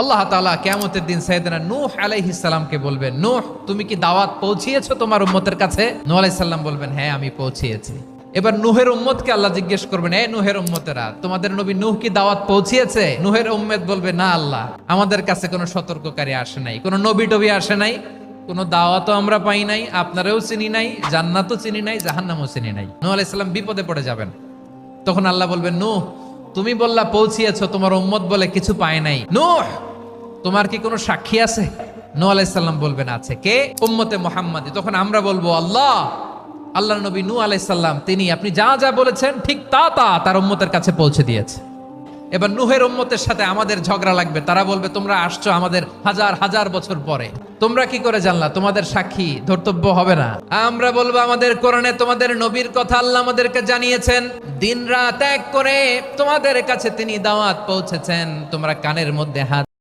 আল্লাহ তাআলা কিয়ামতের দিন সাইয়েদনা নূহ আলাইহিস সালামকে বলবেন, নূহ তুমি কি দাওয়াত পৌঁছিয়েছো তোমার উম্মতের কাছে? নূহ আলাইহিস সালাম বলবেন, হ্যাঁ আমি পৌঁছিয়েছি। এবার নূহের উম্মতকে আল্লাহ জিজ্ঞেস করবেন, এ নূহের উম্মতেরা, তোমাদের নবী নূহ কি দাওয়াত পৌঁছিয়েছে? নূহের উম্মত বলবে, না আল্লাহ, আমাদের কাছে কোনো সতর্ককারী আসে নাই, কোনো নবী টবি আসে নাই, কোনো দাওয়াতও আমরা পাই নাই, আপনারাও চিনি নাই, জান্নাতও চিনি নাই, জাহান্নামও চিনি নাই। নূহ আলাইহিস সালাম বিপদে পড়ে যাবেন। তখন আল্লাহ বলবেন, নূহ তুমি বললা পৌঁছিয়েছো, তোমার উম্মত বলে কিছু পায় নাই। নূহ তোমার কি কোনো সাক্ষী আছে? নূহ আলাইহিস সালাম বলবেন, আছে। কে? উম্মতে মুহাম্মাদি। তখন আমরা বলবো, আল্লাহর নবী নূহ আলাইহিস সালাম তিনি আপনি যা যা বলেছেন ঠিক তা তার উম্মতের কাছে পৌঁছে দিয়েছে। এবার নূহের উম্মতের সাথে আমাদের ঝগড়া লাগবে। তারা বলবে, তোমরা আসছো আমাদের হাজার হাজার বছর পরে, তোমরা কি করে জানলা? তোমাদের সাক্ষী ধর্তব্য হবে না? আমরা বলবো, আমাদের কোরআনে তোমাদের নবীর কথা আল্লাহ আমাদেরকে জানিয়েছেন, দিন রাত এক করে তোমাদের কাছে তিনি দাওয়াত পৌঁছেছেন, তোমরা কানের মধ্যে হাত